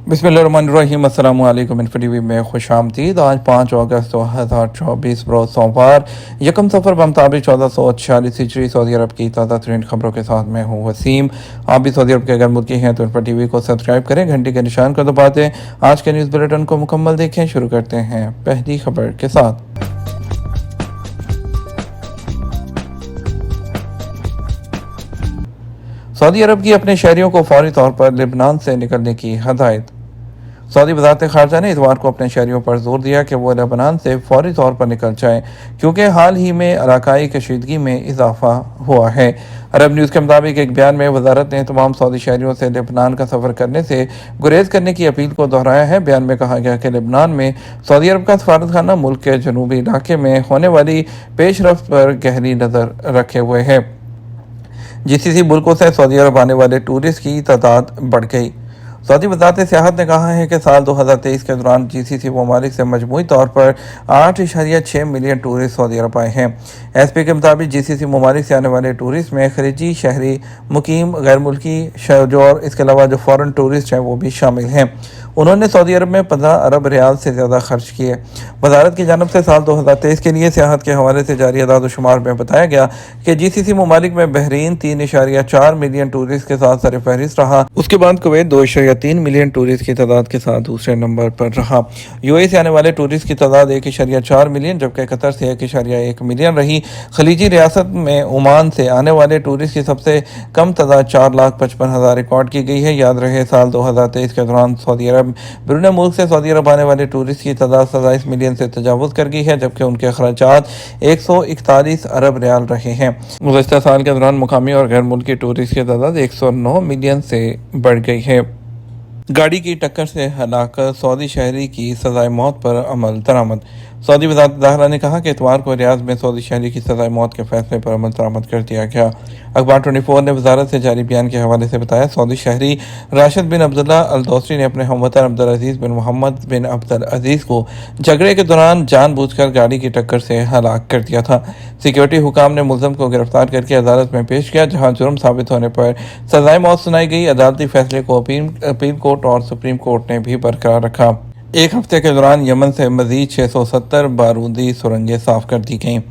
बिस्मिल्लाहिर्रहमानिर्रहीम। अस्सलाम वालेकुम। इन्फो में खुश आमदीद। आज 5 अगस्त 2024 रोज़ सोमवार यकम सफ़र बमताबिक 1446 हिजरी सऊदी अरब की ताज़ा तरीन खबरों के साथ मैं हूँ वसीम। आप भी सऊदी अरब के अगर मुल्की हैं तो इन्फो को सब्सक्राइब करें, घंटे के निशान को दबा दें। आज के न्यूज़ बुलेटिन को मुकम्मल देखें। शुरू करते हैं पहली खबर के साथ। सऊदी अरब की अपने शहरियों को फौरी तौर पर लेबनान से निकलने की हदायत। सऊदी वज़ारत ख़ारजा ने इतवार को अपने शहरियों पर जोर दिया कि वो लेबनान से फौरी तौर पर निकल जाएं, क्योंकि हाल ही में इलाकाई कशीदगी में इजाफा हुआ है। अरब न्यूज़ के मुताबिक एक बयान में वजारत ने तमाम सऊदी शहरियों से लेबनान का सफ़र करने से गुरेज करने की अपील को दोहराया है। बयान में कहा गया कि लेबनान में सऊदी अरब का सफारत खाना मुल्क के जनूबी इलाके में होने वाली पेशरफ्त पर गहरी नज़र रखे हुए है। जीसीसी मुल्कों से सऊदी अरब आने वाले टूरिस्ट की तादाद बढ़ गई। सऊदी वज़ारत सियाहत ने कहा है कि साल 2023 के दौरान जीसीसी ममालिक से मजमूई तौर पर 8.6 मिलियन टूरिस्ट सऊदी अरब आए हैं। एसपी के मुताबिक जीसीसी ममालिक से आने वाले टूरिस्ट में खरीजी, शहरी, मुकीम, गैर मुल्की और इसके अलावा जो फॉरेन टूरिस्ट हैं वो भी शामिल हैं। उन्होंने सऊदी अरब में 15 अरब रियाल से ज़्यादा खर्च किए। वजारत की जानब से साल 2023 के लिए सियाहत के हवाले से जारी अदाद शुमार में बताया गया कि जीसीसी ममालिक में बहरीन 3.4 मिलियन टूरिस्ट के साथ सर फहरिस्त रहा। उसके बाद कुवैत 2.3 मिलियन टूरिस्ट की तादाद के साथ दूसरे नंबर पर रहा। यूएई से आने वाले टूरिस्ट की तादाद 1.4 मिलियन, जबकि कतर से 1.1 मिलियन रही। खलीजी रियासत में ओमान से आने वाले टूरिस्ट की सबसे कम तादाद 4,55,000 रिकॉर्ड की गई है। याद रहे साल 2023 के दौरान सऊदी अरब बैरून मुल्क से सऊदी अरब आने वाले टूरिस्ट की तादाद 27 मिलियन से तजावुज़ कर गई है, जबकि उनके अखराजात 141 अरब रियाल रहे हैं। गुज़श्ता साल के दौरान मुकामी और गैर मुल्की टूरिस्ट की तादाद 109 मिलियन से बढ़ गई है। गाड़ी की टक्कर से हलाक सऊदी शहरी की सज़ाए मौत पर अमल दरामद। सऊदी वज़ारत दाखिला ने कहा कि इतवार को रियाद में सऊदी शहरी की सज़ाए मौत के फैसले पर अमल दरामद कर दिया गया। अखबार 24 ने वज़ारत से जारी बयान के हवाले से बताया, सऊदी शहरी राशिद बिन अब्दुल्ला अल दोसरी ने अपने हमवतन अब्दुल अजीज़ बिन मोहम्मद बिन अब्दुल अजीज़ को झगड़े के दौरान जानबूझकर गाड़ी की टक्कर से हलाक कर दिया था। सिक्योरिटी हुकाम ने मुलज़म को गिरफ्तार करके अदालत में पेश किया, जहाँ जुर्म साबित होने पर सज़ाए मौत सुनाई गई। अदालती फैसले को अपील कोर्ट और सुप्रीम कोर्ट ने भी बरकरार रखा। एक हफ्ते के दौरान यमन से मजीद 670 बारूदी सुरंगें साफ कर दी गईं।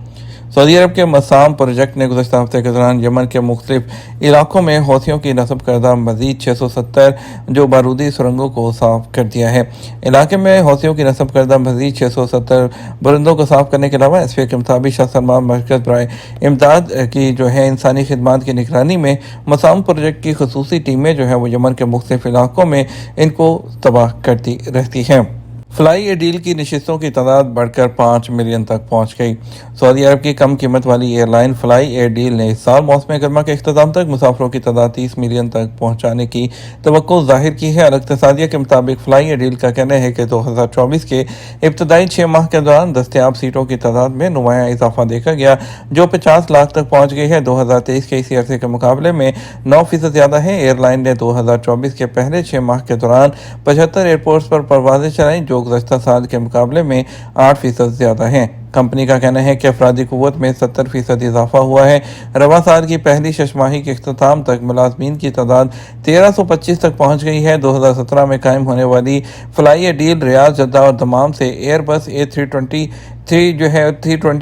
सऊदी अरब के मसाम प्रोजेक्ट ने गुज़श्ता हफ्ते के दौरान यमन के मुख्तलिफ इलाकों में हौथियों की नस्ब करदा मजीद 670 जो बारूदी सुरंगों को साफ कर दिया है। इलाके में हौथियों की नस्ब करदा मजीद 670 बुलंदों को साफ करने के अलावा एसपी के मुताबिक शाह सलमान मरकज़ बराए इमदाद की जो है इंसानी खिदमात की निगरानी में मसाम प्रोजेक्ट की खसूसी टीमें जो है वो यमन के मुख्तलिफ इलाकों में इनको तबाह करती रहती हैं। फ्लाई ए डील की नशिस्तों की तादाद बढ़कर 5 मिलियन तक पहुंच गई। सऊदी अरब की कम कीमत वाली एयरलाइन फ्लाई ए डील ने इस साल मौसम गर्मा के अख्ताम तक मुसाफरों की तादाद 30 मिलियन तक पहुंचाने की तवक्को जाहिर की है। अलग के मुताबिक फ्लाई ए डील का कहना है कि 2024 के इब्तदाई 6 माह के दौरान दस्तियाब सीटों की तादाद में नुमाया इजाफा देखा गया, जो 50 लाख तक पहुँच गई है। 2023 के इसी अरसे के मुकाबले में 9% ज़्यादा है। एयरलाइन ने 2024 के पहले 6 माह के दौरान 75 एयरपोर्ट्स पर परवाजें चलाई, जो गुज़श्ता साल के मुकाबले में 8% ज़्यादा हैं। कंपनी का कहना है कि अफरादी क़ुव्वत में 70% इजाफा हुआ है। रवा साल की पहली शशमाही के अख्ताम तक मुलाजमीन की तादाद 1325 तक पहुँच गई है। 2017 में कायम होने वाली फ्लाई ए डील रियाद, जद्दा और दमाम से एयरबस A320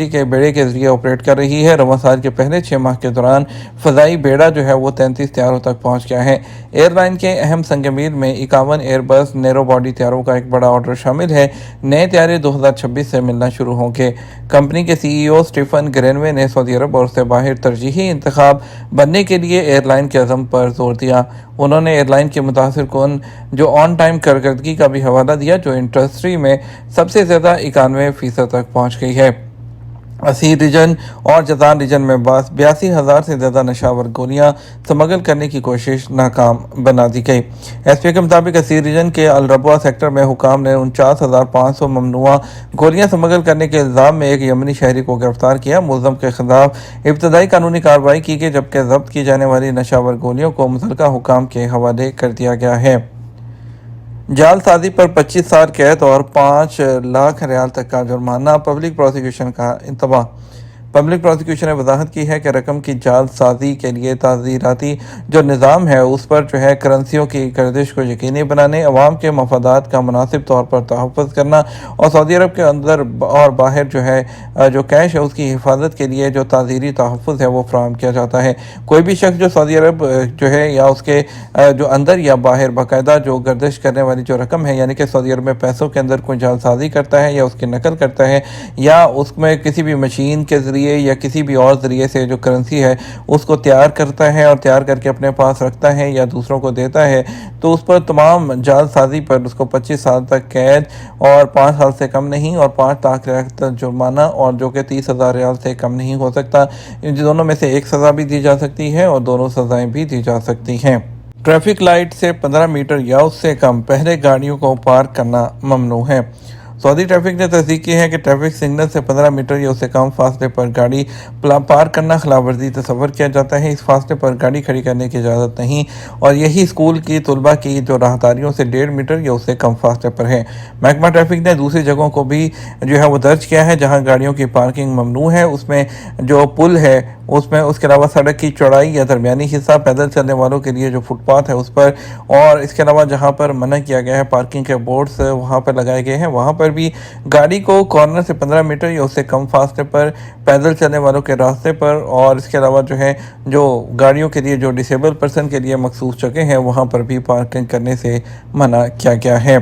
के बेड़े के जरिए ऑपरेट कर रही है। रवा साल के पहले 6 माह के दौरान फ़ज़ाई बेड़ा जो है वो 33 त्यारों तक पहुँच गया है। एयरलाइन के अहम संगमील में 51 एयरबस नैरो बॉडी त्यारों का एक बड़ा ऑर्डर शामिल है। नए त्यारे 2026 से मिलना शुरू होंगे। कंपनी के सीईओ स्टीफन ग्रेनवे ने सऊदी अरब और उससे बाहर तरजीही इंतखाब बनने के लिए एयरलाइन के अज़म पर जोर दिया। उन्होंने एयरलाइन के मुतासिर कौन जो ऑन टाइम कारकर्दगी का भी हवाला दिया, जो इंडस्ट्री में सबसे ज़्यादा 91% तक पहुँच गई है। असीर रीजन और जजान रीजन में 82,000 से ज़्यादा नशावर गोलियां स्मगल करने की कोशिश नाकाम बना दी गई। एसपी के मुताबिक असीर रीजन के अलरबा सेक्टर में हुकाम ने 49,500 ममनुआ गोलियां स्मगल करने के इल्ज़ाम में एक यमनी शहरी को गिरफ्तार किया। मुल्ज़म के खिलाफ इब्तदाई कानूनी कार्रवाई की गई, जबकि जब्त की जाने वाली नशावर गोलियों को मुतल्लिका हुकाम के हवाले कर दिया गया है। जालसाजी पर 25 साल कैद और 5 लाख रियाल तक का जुर्माना, पब्लिक प्रोसिक्यूशन का इंतबाह। پبلک پروسیکیوشن نے وضاحت کی ہے کہ رقم کی جعل سازی کے لیے تعزیراتی جو نظام ہے اس پر کرنسیوں کی گردش کو یقینی بنانے، عوام کے مفادات کا مناسب طور پر تحفظ کرنا اور سعودی عرب کے اندر اور باہر جو کیش ہے اس کی حفاظت کے لیے جو تعزیری تحفظ ہے وہ فراہم کیا جاتا ہے۔ کوئی بھی شخص جو سعودی عرب یا اس کے جو اندر یا باہر باقاعدہ جو گردش کرنے والی جو رقم ہے، یعنی کہ سعودی عرب میں پیسوں کے اندر کوئی جعل سازی کرتا ہے یا اس کی نقل کرتا ہے یا اس میں کسی بھی مشین کے ذریعے یا کسی بھی اور ذریعے سے جو کرنسی ہے اس کو تیار کرتا ہے اور تیار کر کے اپنے پاس رکھتا ہے یا دوسروں کو دیتا ہے، تو اس پر تمام جعل سازی پر اس کو 25 سال تک قید اور 5 سال سے کم نہیں اور 5 لاکھ ریال تک جرمانہ اور جو کہ 30,000 ریال سے کم نہیں ہو سکتا۔ ان دونوں میں سے ایک سزا بھی دی جا سکتی ہے اور دونوں سزائیں بھی دی جا سکتی ہیں۔ ٹریفک لائٹ سے 15 میٹر یا اس سے کم پہلے گاڑیوں کو پارک کرنا ممنوع ہے۔ سعودی ٹریفک نے تصدیق کی ہے کہ ٹریفک سگنل سے 15 میٹر یا اس سے کم فاصلے پر گاڑی پارک کرنا خلاف ورزی تصور کیا جاتا ہے۔ اس فاصلے پر گاڑی کھڑی کرنے کی اجازت نہیں اور یہی اسکول کی طلبہ کی جو راہداریوں سے 1.5 میٹر یا اس سے کم فاصلے پر ہے۔ محکمہ ٹریفک نے دوسری جگہوں کو بھی وہ درج کیا ہے جہاں گاڑیوں کی پارکنگ ممنوع ہے، اس میں جو پل ہے اس کے علاوہ سڑک کی چوڑائی یا درمیانی حصہ، پیدل چلنے والوں کے لیے جو فٹ پاتھ ہے اس پر، اور اس کے علاوہ جہاں پر منع کیا گیا ہے پارکنگ کے بورڈز وہاں پر لگائے گئے ہیں، وہاں پر بھی گاڑی کو کارنر سے 15 میٹر یا اس سے کم فاصلے پر پیدل چلنے والوں کے راستے پر، اور اس کے علاوہ جو گاڑیوں کے لیے جو ڈسیبل پرسن کے لیے مخصوص جگہ ہیں وہاں پر بھی پارکنگ کرنے سے منع کیا گیا ہے۔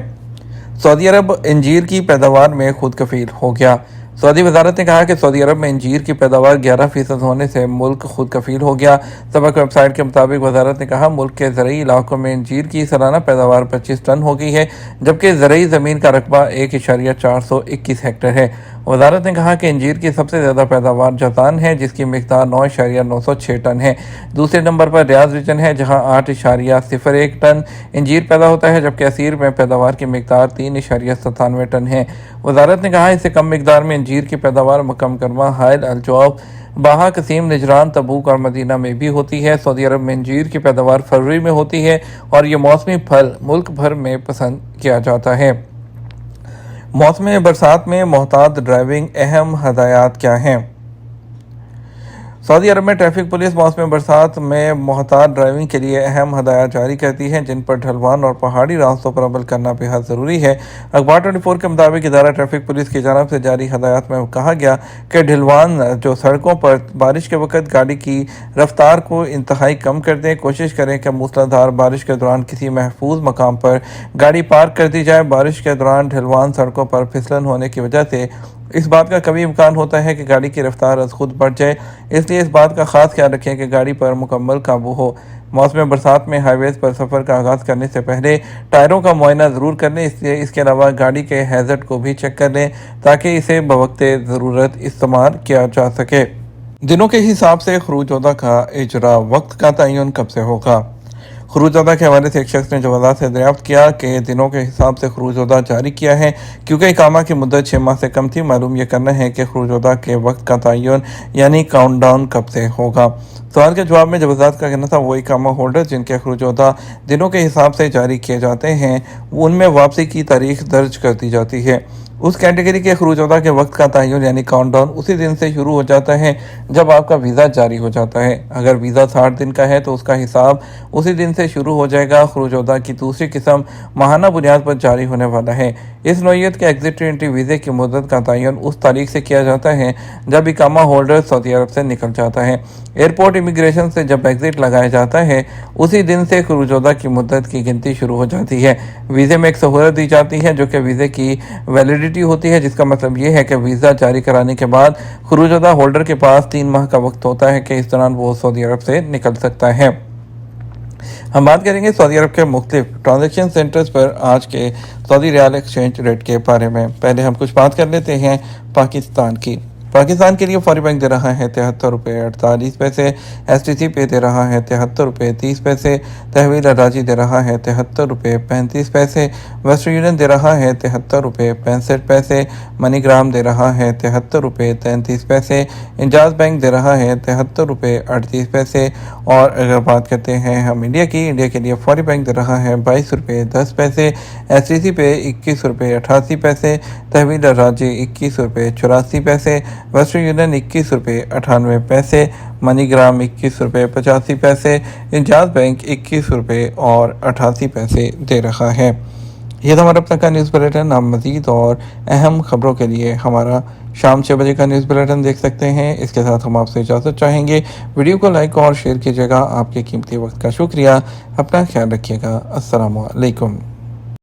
سعودی عرب انجیر کی پیداوار میں خود کفیل ہو گیا۔ سعودی وزارت نے کہا کہ سعودی عرب میں انجیر کی پیداوار 11% ہونے سے ملک خود کفیل ہو گیا۔ سبق ویب سائٹ کے مطابق وزارت نے کہا ملک کے زرعی علاقوں میں انجیر کی سالانہ پیداوار 25 ٹن ہو گئی ہے، جبکہ زرعی زمین کا رقبہ 1.421 ہیکٹر ہے۔ وزارت نے کہا کہ انجیر کی سب سے زیادہ پیداوار جازان ہے جس کی مقدار 9.906 ٹن ہے۔ دوسرے نمبر پر ریاض ریجن ہے جہاں 8.01 ٹن انجیر پیدا ہوتا ہے، جبکہ عسیر میں پیداوار کی مقدار 3.97 ٹن ہے۔ وزارت نے کہا اس سے کم مقدار میں انجیر کی پیداوار مکہ مکرمہ، حائل، الجوف، باہا، قصیم، نجران، تبوک اور مدینہ میں بھی ہوتی ہے۔ سعودی عرب میں انجیر کی پیداوار فروری میں ہوتی ہے اور یہ موسمی پھل ملک بھر میں پسند کیا جاتا ہے۔ موسم برسات میں محتاط ڈرائیونگ، اہم ہدایات کیا ہیں؟ سعودی عرب میں ٹریفک پولیس موسم برسات میں محتاط ڈرائیونگ کے لیے اہم ہدایات جاری کرتی ہے جن پر ڈھلوان اور پہاڑی راستوں پر عمل کرنا بے حد ضروری ہے۔ اخبار 24 کے مطابق ادارہ ٹریفک پولیس کی جانب سے جاری ہدایات میں کہا گیا کہ ڈھلوان جو سڑکوں پر بارش کے وقت گاڑی کی رفتار کو انتہائی کم کر دیں، کوشش کریں کہ موسلادھار بارش کے دوران کسی محفوظ مقام پر گاڑی پارک کر دی جائے۔ بارش کے دوران ڈھلوان سڑکوں پر پھسلن ہونے کی وجہ سے اس بات کا کبھی امکان ہوتا ہے کہ گاڑی کی رفتار از خود بڑھ جائے، اس لیے اس بات کا خاص خیال رکھیں کہ گاڑی پر مکمل قابو ہو۔ موسم برسات میں ہائی ویز پر سفر کا آغاز کرنے سے پہلے ٹائروں کا معائنہ ضرور کر لیں، اس کے علاوہ گاڑی کے ہیزرڈ کو بھی چیک کر لیں تاکہ اسے بوقت ضرورت استعمال کیا جا سکے۔ دنوں کے حساب سے خروج عہدہ کا اجرا، وقت کا تعین کب سے ہوگا؟ خروج عہدہ کے حوالے سے ایک شخص نے جو وضاحت سے دریافت کیا کہ دنوں کے حساب سے خروج عہدہ جاری کیا ہے کیونکہ اقامہ کی مدت 6 ماہ سے کم تھی۔ معلوم یہ کرنا ہے کہ خروج عہدہ کے وقت کا تعین یعنی کاؤنٹ ڈاؤن کب سے ہوگا۔ سوال کے جواب میں جو وزارت کا کہنا تھا وہ اقامہ ہولڈر جن کے خروج عہدہ دنوں کے حساب سے جاری کیے جاتے ہیں ان میں واپسی کی تاریخ درج کر دی جاتی ہے۔ اس کیٹیگری کے خروج عہدہ کے وقت کا تعین یعنی کاؤنٹ ڈاؤن اسی دن سے شروع ہو جاتا ہے جب آپ کا ویزا جاری ہو جاتا ہے۔ اگر ویزا 60 دن کا ہے تو اس کا حساب اسی دن سے شروع ہو جائے گا۔ خروج عہدہ کی دوسری قسم ماہانہ بنیاد پر جاری ہونے والا ہے۔ اس نوعیت کے ایگزٹ انٹری ویزے کی مدت کا تعین اس تاریخ سے کیا جاتا ہے جب اقامہ ہولڈر سعودی عرب سے نکل جاتا ہے۔ ایئرپورٹ امیگریشن سے جب ایگزٹ لگایا جاتا ہے اسی دن سے خروج عہدہ کی مدت کی گنتی شروع ہو جاتی ہے۔ ویزے میں ایک سہولت دی جاتی ہے جو کہ ویزے کی ویلیڈیٹی ہوتی ہے، جس کا مطلب یہ ہے کہ ویزا جاری کرانے کے بعد خروج عہدہ ہولڈر کے پاس 3 ماہ کا وقت ہوتا ہے کہ اس دوران وہ سعودی عرب سے نکل سکتا ہے۔ ہم بات کریں گے سعودی عرب کے مختلف ٹرانزیکشن سینٹرز پر آج کے سعودی ریال ایکسچینج ریٹ کے بارے میں۔ پہلے ہم کچھ بات کر لیتے ہیں پاکستان کی۔ پاکستان کے لیے فوری بینک دے رہا ہے 73 روپے 48 پیسے، ایس ٹی سی پے دے رہا ہے 73 روپے 30 پیسے، تحویل اراضی دے رہا ہے 73 روپے 35 پیسے، ویسٹرن یونین دے رہا ہے 73 روپے 65 پیسے، منی گرام دے رہا ہے 73 روپے 33 پیسے، انجاز بینک دے رہا ہے 73 روپے 38 پیسے۔ اور اگر بات کرتے ہیں ہم انڈیا کی، انڈیا کے لیے فوری بینک دے رہا ہے 22 روپے 10 پیسے، ایس ٹی سی پے 21 روپے 88 پیسے، تحویل اراضی 21 روپے 84 پیسے، वेस्टर्न यूनियन 21 रुपये 98 पैसे, मनीग्राम 21 रुपये 85 पैसे, इंजाज बैंक 21 रुपये और 88 पैसे दे रहा है। ये था हमारा अपना का न्यूज़ बुलेटिन। आप मज़ीद और अहम खबरों के लिए हमारा शाम 6 बजे का न्यूज़ बुलेटिन देख सकते हैं। इसके साथ हम आपसे इजाज़त चाहेंगे। वीडियो को लाइक और शेयर कीजिएगा। आपके कीमती वक्त का शुक्रिया। अपना ख्याल रखिएगा। अस्सलामु अलैकुम।